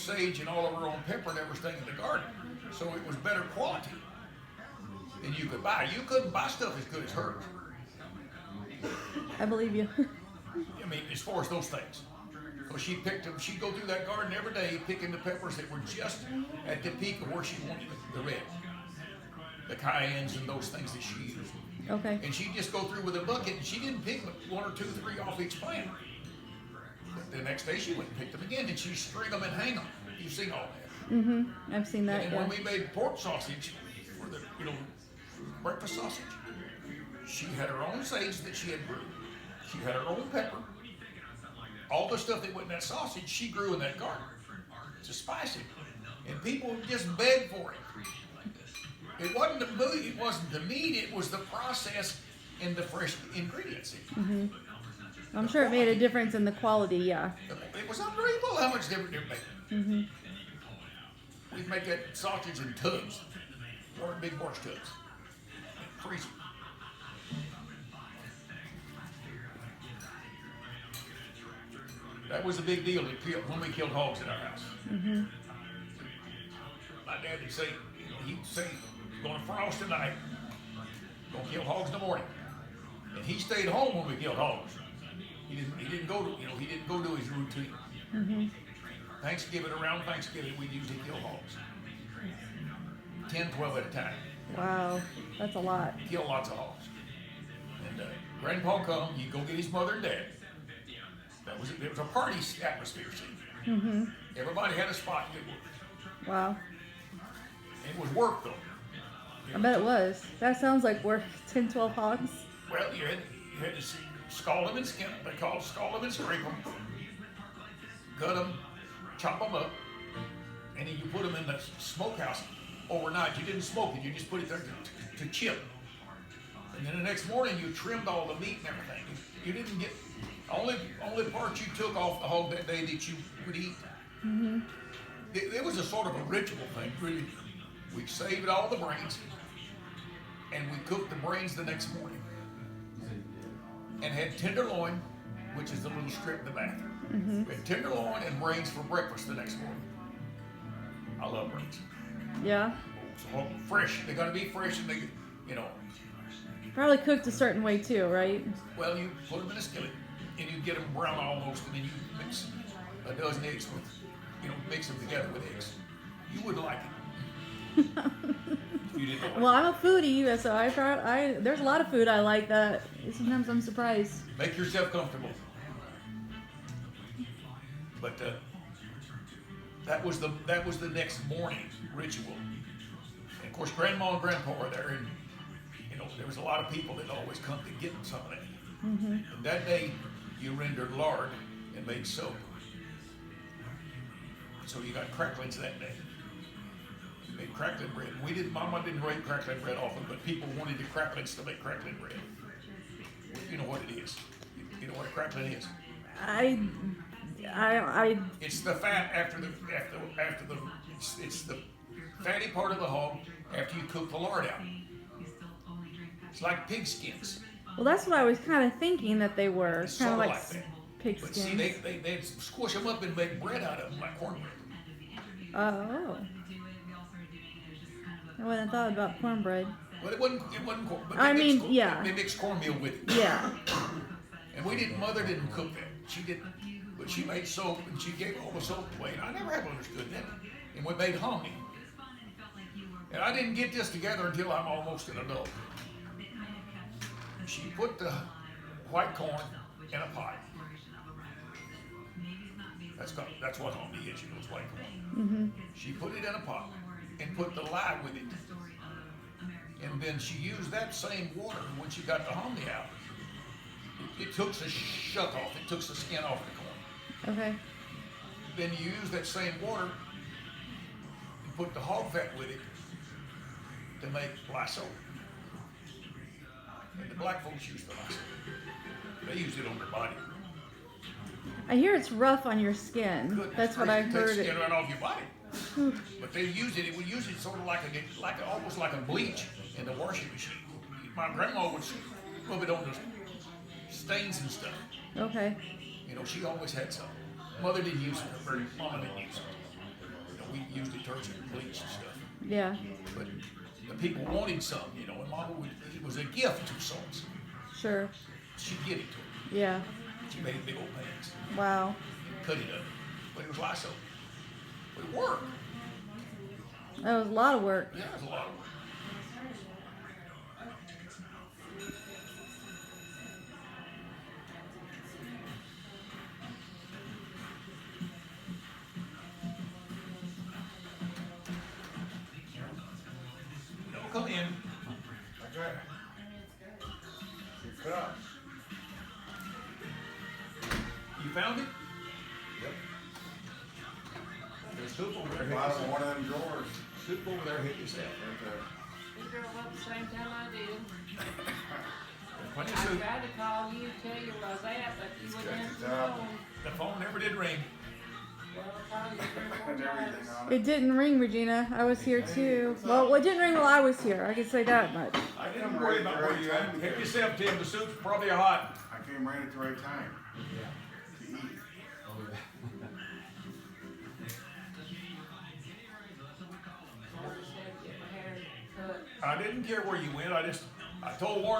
sage and all of her own pepper and everything in the garden. So it was better quality than you could buy. You couldn't buy stuff as good as hers. I believe you. I mean, as far as those things. So she picked them. She'd go through that garden every day picking the peppers that were just at the peak of where she wanted the red. The cayennes and those things that she used. Okay. And she'd just go through with a bucket, and she didn't pick one or two, three off each plant. But the next day she went and picked them again, and she'd string them and hang them. You've seen all that. Mm-hmm. I've seen that. And Yeah. when we made pork sausage for the breakfast sausage, she had her own sage that she had brewed. She had her own pepper. All the stuff that went in that sausage, she grew in that garden to spice it, and people just begged for it. It wasn't the food, it wasn't the meat, it was the process and the fresh ingredients. Mm-hmm. I'm sure it made a difference in the quality. Yeah. It was unbelievable how much difference it made. Mm-hmm. We'd make that sausage in tubs, or big wash tubs, freeze it. That was a big deal when we killed hogs at our house. Mm-hmm. My dad would say, he'd say, gonna frost tonight, gonna kill hogs in the morning. And he stayed home when we killed hogs. He didn't go to his routine. Mm-hmm. Around Thanksgiving, we'd usually kill hogs. 10, 12 at a time. Wow, that's a lot. Kill lots of hogs. And Grandpa come, he'd go get his mother and dad. It was a party atmosphere, see. Mm-hmm. Everybody had a spot to work. Wow. It was work though. I bet it was. That sounds like work. 10, 12 hogs. Well, you had to scald them and skin them. They called scald them and scrape them, gut them, chop them up, and then you put them in the smokehouse overnight. You didn't smoke it. You just put it there to chip. And then the next morning you trimmed all the meat and everything. You didn't get only part you took off the hog that day that you would eat. Mm-hmm. It was a sort of a ritual thing, really. We saved all the brains, and we cooked the brains the next morning, and had tenderloin, which is the little strip in the back. Mm-hmm. We had tenderloin and brains for breakfast the next morning. I love brains. Yeah. So fresh. They got to be fresh, and they, Probably cooked a certain way too, right? Well, you put them in a skillet, and you get them brown almost, and then you mix a dozen eggs with, mix them together with eggs. You would like it. You didn't know. Well, I'm a foodie, so there's a lot of food I like that sometimes I'm surprised. Make yourself comfortable. But that was the next morning ritual. And of course, Grandma and Grandpa were there, and there was a lot of people that always come to get some of that. Mm-hmm. And that day, you rendered lard and made soap. So you got cracklings that day. You made crackling bread. Mama didn't make crackling bread often, but people wanted the cracklings to make crackling bread. You know what it is. You know what a crackling is. I It's the fat it's the fatty part of the hog after you cook the lard out. It's like pig skins. Well, that's what I was kind of thinking that they were. It's Kind of sort like that. pig But see, skins. they'd squish them up and make bread out of them like cornbread. Oh. I wouldn't have thought about cornbread. Well, it wasn't corn. But yeah. They mixed cornmeal with it. Yeah. And Mother didn't cook that. She didn't. But she made soap, and she gave all the soap away. And I never have understood that. And we made hominy. And I didn't get this together until I'm almost an adult. She put the white corn in a pot. That's what hominy is, it's white corn. Mm-hmm. She put it in a pot and put the lye with it. And then she used that same water when she got the hominy out. It took the shuck off, it took the skin off the corn. Okay. Then you use that same water and put the hog fat with it to make lye soap. And the black folks use the lye soap. They use it on their body. I hear it's rough on your skin. Good. That's what I It heard. takes skin right off your body. But they use it. We use it sort of almost like a bleach in the washing machine. My grandma would rub it on the stains and stuff. Okay. She always had some. Mother didn't use it. Mama didn't use it. starch and bleach and stuff. Yeah. But the people wanted some, you know, and Mama would, it was a gift of sorts. Sure. She'd get it to them. Yeah. She made big old pans, Wow. cut it up, but it was Lysol. But it worked. That was a lot of work. Yeah, it was a lot of work. Don't come in. Okay. Cut up. You found it? Yep. There's soup over there. Bottom of one of them drawers. Soup over there. Hit yourself. Right there. You drove up the same time I did. Plenty I of soup. tried to call you, tell you where I was at, but you wouldn't answer the phone. The phone never did ring. Well, I called you 3 or 4 And everything times. on it. It didn't ring, Regina. I was here too. Well, it didn't ring while I was here. I can say that much. I didn't worry about where you at. Help yourself, Tim. The soup's probably hot. I came right at the right time. To eat. I just had to get my hair cut. I didn't care where you went. I told Warren